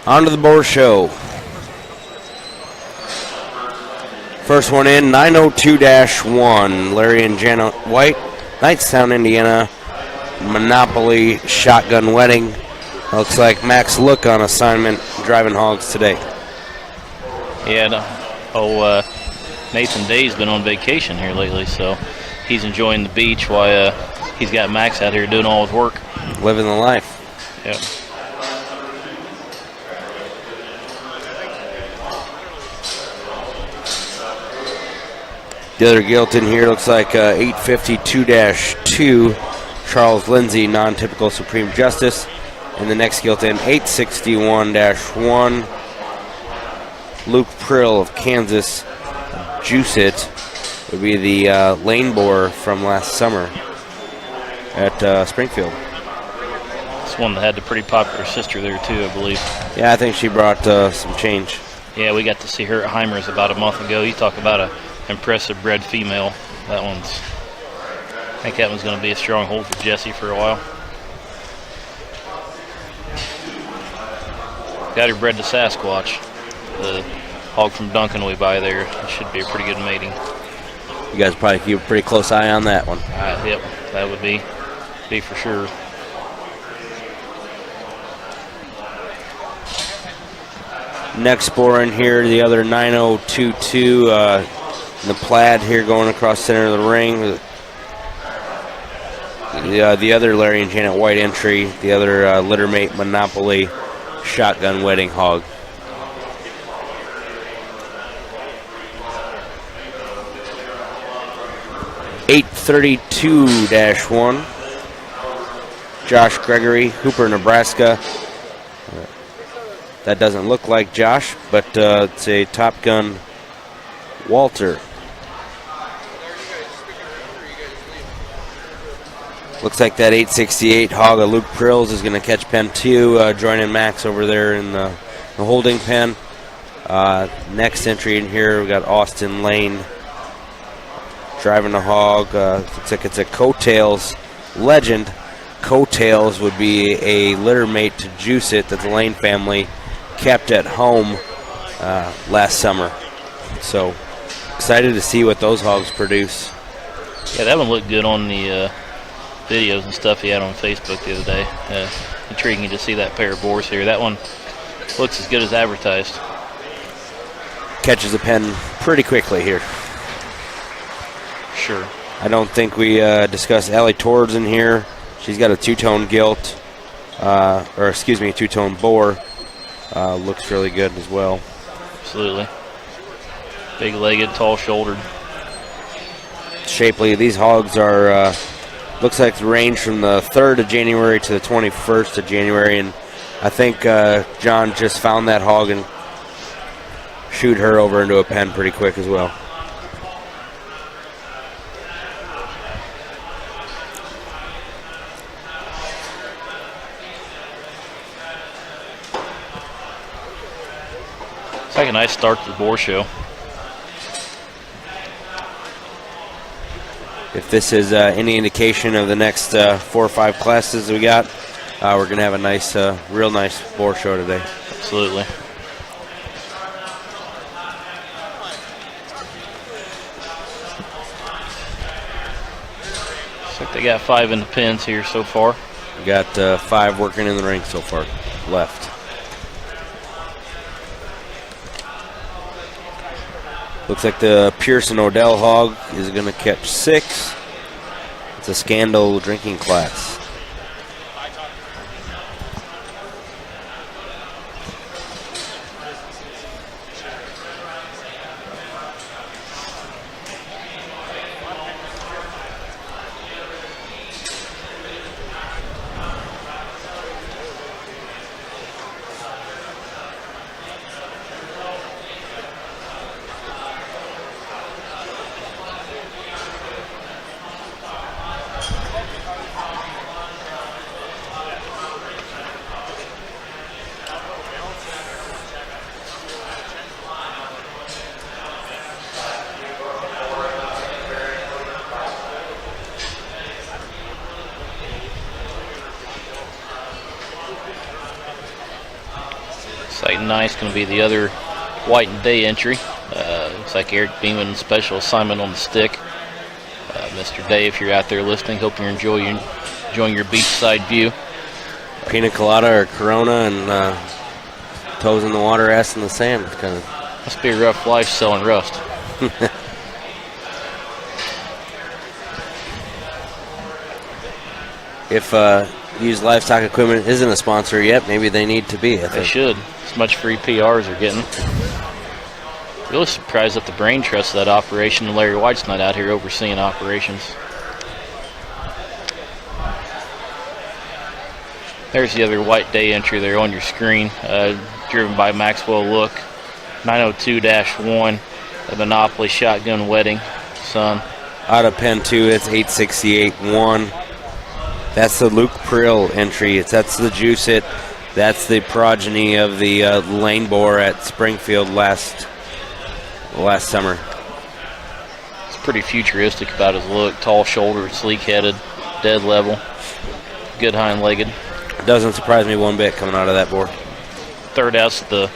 On to the Boar Show. First one in, 902-1. Larry and Janet White, Knightstown, Indiana. Monopoly Shotgun Wedding. Looks like Max Look on assignment driving hogs today. Yeah, Nathan Day's been on vacation here lately, so he's enjoying the beach while he's got Max out here doing all his work. Living the life. Yep. The other gilt in here looks like 852-2, Charles Lindsay, non-typical Supreme Justice. And the next gilt in, 861-1, Luke Prill of Kansas. Juice It would be the lane boar from last summer at Springfield. It's one that had the pretty popular sister there too, I believe. Yeah, I think she brought some change. Yeah, we got to see her at Heimer's about a month ago. You talk about a impressive bred female. I think that one's going to be a strong hold for Jesse for a while. Got her bred to Sasquatch. The hog from Duncan we buy there. It should be a pretty good mating. You guys probably keep a pretty close eye on that one. Yep, that would be for sure. Next boar in here, the other 9022. The plaid here going across center of the ring. The other Larry and Janet White entry, the other littermate Monopoly Shotgun Wedding hog. $832-1. Josh Gregory, Hooper, Nebraska. That doesn't look like Josh, but it's a Top Gun Walter. Looks like that 868 hog of Luke Prills is going to catch pen 2, joining Max over there in the holding pen. Next entry in here, we got Austin Lane driving the hog. Looks like it's a Coattails Legend. Coattails would be a litter mate to Juice It that the Lane family kept at home last summer. So excited to see what those hogs produce. Yeah, that one looked good on the videos and stuff he had on Facebook the other day. Intriguing to see that pair of boars here. That one looks as good as advertised. Catches a pen pretty quickly here. Sure. I don't think we discussed Allie Tords in here. She's got a two-tone gilt, two-tone boar. Looks really good as well. Absolutely. Big-legged, tall-shouldered. Shapely. These hogs are, looks like the range from the 3rd of January to the 21st of January, and I think John just found that hog and shoot her over into a pen pretty quick as well. It's like a nice start to the Boar Show. If this is any indication of the next 4 or 5 classes we got, we're going to have a nice, real nice Boar Show today. Absolutely. Looks like they got 5 in the pens here so far. We got 5 working in the ring so far left. Looks like the Pearson Odell hog is going to catch 6. It's a Scandal drinking class. Looks like Nice going to be the other White and Day entry. Looks like Eric Beeman, special assignment on the stick. Mr. Day, if you're out there listening, hope you're enjoying your beachside view. Pina colada or Corona and toes in the water, ass in the sand. Kind of. Must be a rough life selling rust. If Used Livestock Equipment isn't a sponsor yet, maybe they need to be. They should. As much free PRs they're getting. Really surprised at the brain trust of that operation. Larry White's not out here overseeing operations. There's the other White Day entry there on your screen, driven by Maxwell Look. 902-1, the Monopoly Shotgun Wedding, son. Out of Pen 2, it's 868-1. That's the Luke Prill entry. That's the Juice It. That's the progeny of the Lane Boar at Springfield last summer. It's pretty futuristic about his look. Tall shouldered, sleek-headed, dead level, good hind-legged. Doesn't surprise me one bit coming out of that boar. Third out's the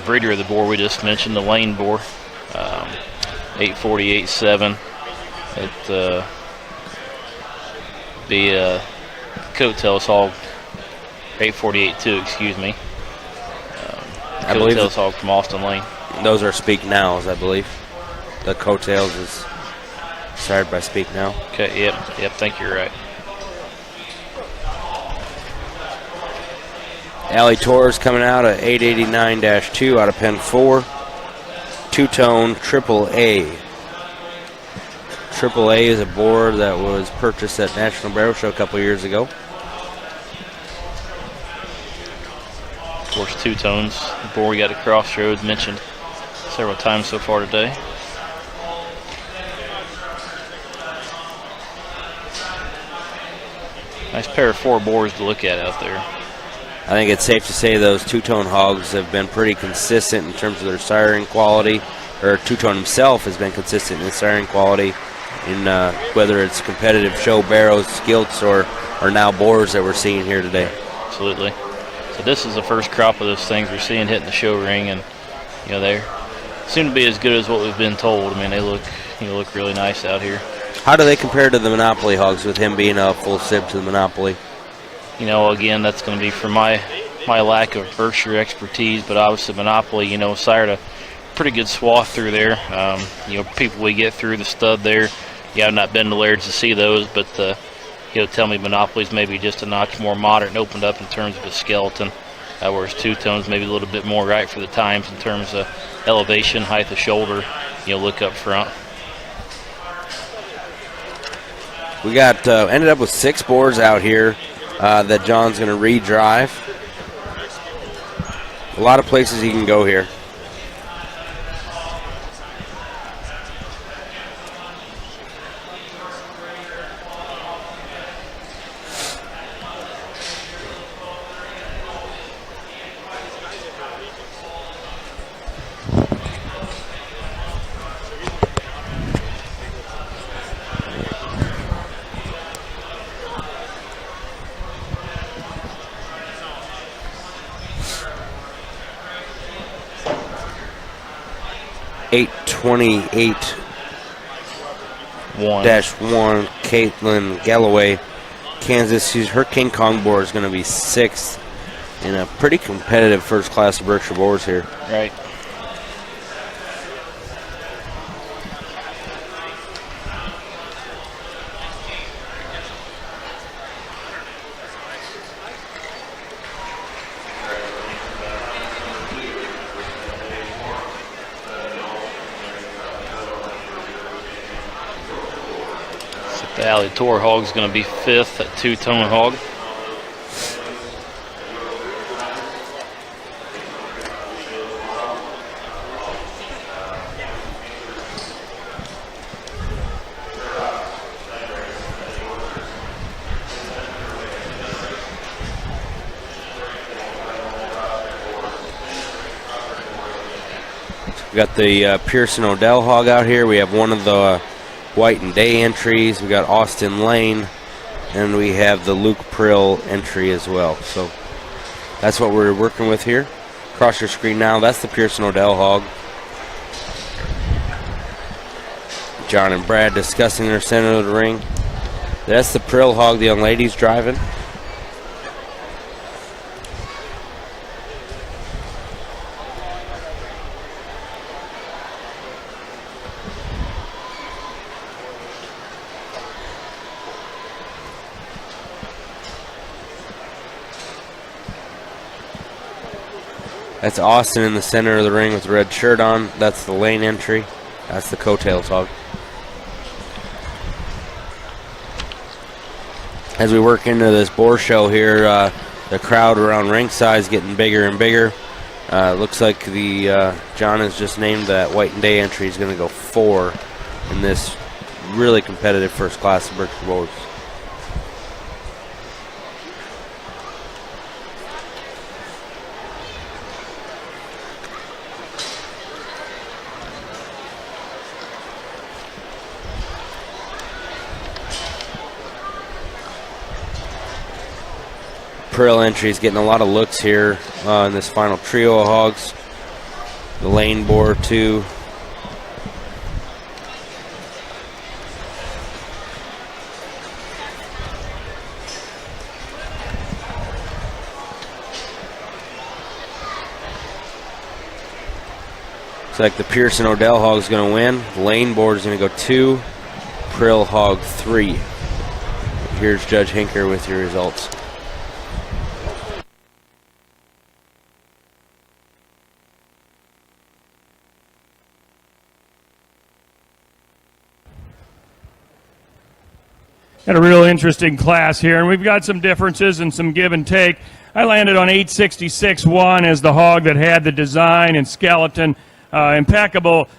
breeder of the boar we just mentioned, the Lane Boar. 848.7. It the Coattails hog, 848.2, excuse me. I believe Coattails hog from Austin Lane. Those are Speak Nows, I believe. The Coattails is sired by Speak Now. Okay, yep, think you're right. Alley Tours coming out at 889-2 out of Pen 4. Two-tone Triple A. Triple A is a boar that was purchased at National Barrel Show a couple years ago. Of course, two-tones. The boar we got at Crossroads mentioned several times so far today. Nice pair of 4 boars to look at out there. I think it's safe to say those two-tone hogs have been pretty consistent in terms of their siring quality, or two-tone himself has been consistent in his siring quality in whether it's competitive show barrows, skilts, or now boars that we're seeing here today. Absolutely. So this is the first crop of those things we're seeing hitting the show ring, and they seem to be as good as what we've been told. I mean, they look really nice out here. How do they compare to the Monopoly hogs with him being a full sib to the Monopoly? Again, that's going to be for my lack of Berkshire expertise, but obviously Monopoly, sired a pretty good swath through there. People we get through the stud there. I've not been to Laird's to see those, but tell me Monopoly's maybe just a notch more modern and opened up in terms of a skeleton, whereas two-tones maybe a little bit more right for the times in terms of elevation, height of shoulder, look up front. We got ended up with 6 boars out here that John's going to redrive. A lot of places he can go here. -1 Caitlin Galloway, Kansas. Her King Kong boar is going to be 6th in a pretty competitive first class of Berkshire boars here. Right. The Alley Tour hog is going to be 5th at two-tone hog. We got the Pearson Odell hog out here. We have one of the White and Day entries. We got Austin Lane, and we have the Luke Prill entry as well. So that's what we're working with here. across your screen now, that's the Pearson Odell hog. John and Brad discussing their center of the ring. That's the Prill hog the young lady's driving. That's Austin in the center of the ring with the red shirt on. That's the lane entry. That's the coattails hog. As we work into this boar show here, the crowd around ringside is getting bigger and bigger. Looks like the John has just named that White and Day entry is going to go 4 in this really competitive first class of Berkshire Boars. Prill entry is getting a lot of looks here in this final trio of hogs. The lane boar too. Looks like the Pearson Odell hog is going to win. The lane boar is going to go 2. Prill hog 3. Here's Judge Hinker with your results. Got a real interesting class here, and we've got some differences and some give and take. I landed on 866-1 as the hog that had the design and skeleton, impeccable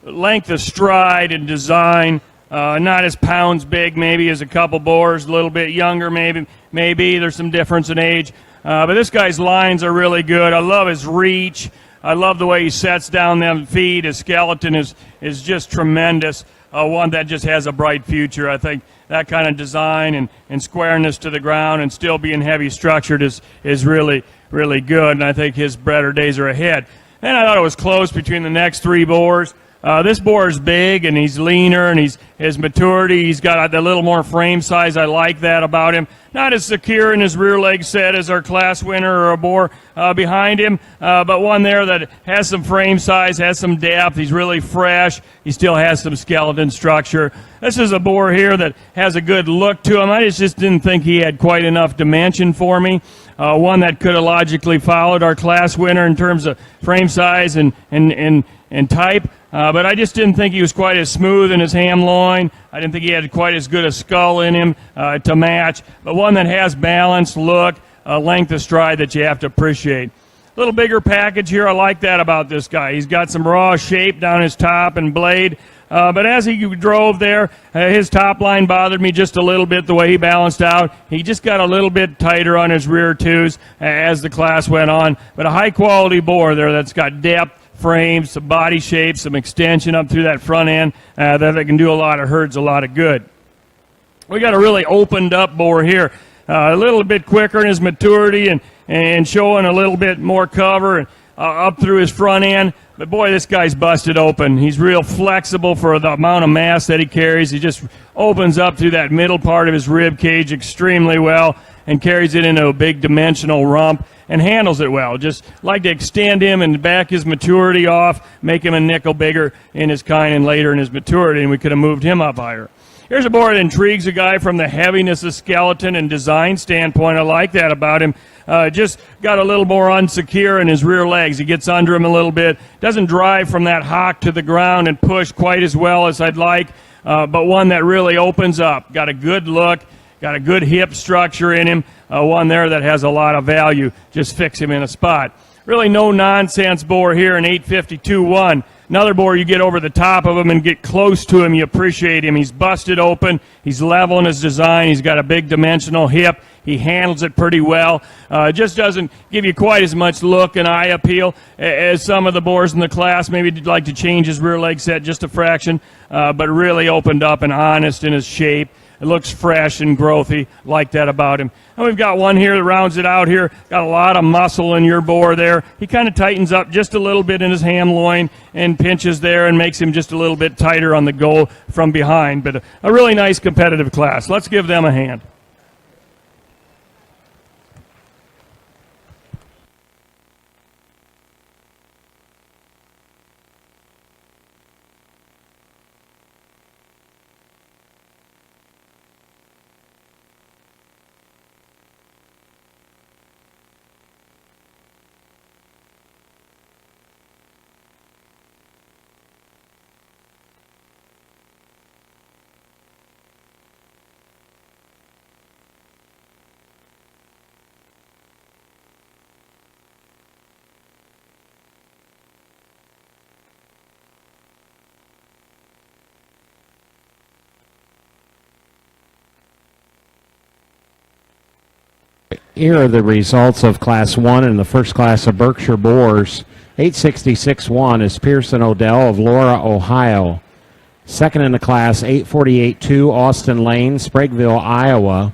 length of stride and design, not as pounds big maybe as a couple boars, a little bit younger maybe. There's some difference in age, but this guy's lines are really good. I love his reach. I love the way he sets down them feet. His skeleton is just tremendous. One that just has a bright future. I think that kind of design and squareness to the ground and still being heavy structured is really, really good, and I think his better days are ahead. And I thought it was close between the next 3 boars. This boar is big, and he's leaner, and his maturity, he's got a little more frame size. I like that about him. Not as secure in his rear leg set as our class winner or a boar behind him, but one there that has some frame size, has some depth. He's really fresh. He still has some skeleton structure. This is a boar here that has a good look to him. I just didn't think he had quite enough dimension for me. One that could have logically followed our class winner in terms of frame size and type. But I just didn't think he was quite as smooth in his ham loin. I didn't think he had quite as good a skull in him to match. But one that has balance, look, length of stride that you have to appreciate. A little bigger package here. I like that about this guy. He's got some raw shape down his top and blade. But as he drove there, his top line bothered me just a little bit, the way he balanced out. He just got a little bit tighter on his rear twos as the class went on. But a high-quality boar there that's got depth, frames, some body shape, some extension up through that front end that can do a lot of herds, a lot of good. We got a really opened up boar here, a little bit quicker in his maturity and showing a little bit more cover up through his front end. But boy, this guy's busted open. He's real flexible for the amount of mass that he carries. He just opens up through that middle part of his rib cage extremely well and carries it into a big dimensional rump and handles it well. Just like to extend him and back his maturity off, make him a nickel bigger in his kind and later in his maturity, and we could have moved him up higher. Here's a boar that intrigues a guy from the heaviness of skeleton and design standpoint. I like that about him. Just got a little more unsecure in his rear legs. He gets under him a little bit. Doesn't drive from that hock to the ground and push quite as well as I'd like, but one that really opens up. Got a good look. Got a good hip structure in him, one there that has a lot of value. Just fix him in a spot. Really no nonsense boar here in 852-1. Another boar, you get over the top of him and get close to him, you appreciate him. He's busted open. He's level in his design. He's got a big dimensional hip. He handles it pretty well. Just doesn't give you quite as much look and eye appeal as some of the boars in the class. Maybe he'd like to change his rear leg set just a fraction, but really opened up and honest in his shape. It looks fresh and growthy. Like that about him. And we've got one here that rounds it out here. Got a lot of muscle in your boar there. He kind of tightens up just a little bit in his ham loin and pinches there and makes him just a little bit tighter on the go from behind. But a really nice competitive class. Let's give them a hand. Here are the results of Class 1 in the first class of Berkshire Boars. 866-1 is Pearson Odell of Laura, Ohio. Second in the class, 848-2, Austin Lane, Spragueville, Iowa.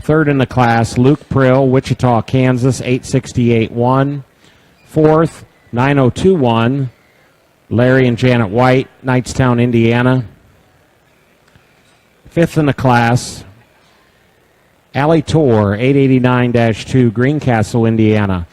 Third in the class, Luke Prill, Wichita, Kansas, 868-1. Fourth, 9021, Larry and Janet White, Knightstown, Indiana. Fifth in the class, Allie Tor, 889-2, Greencastle, Indiana.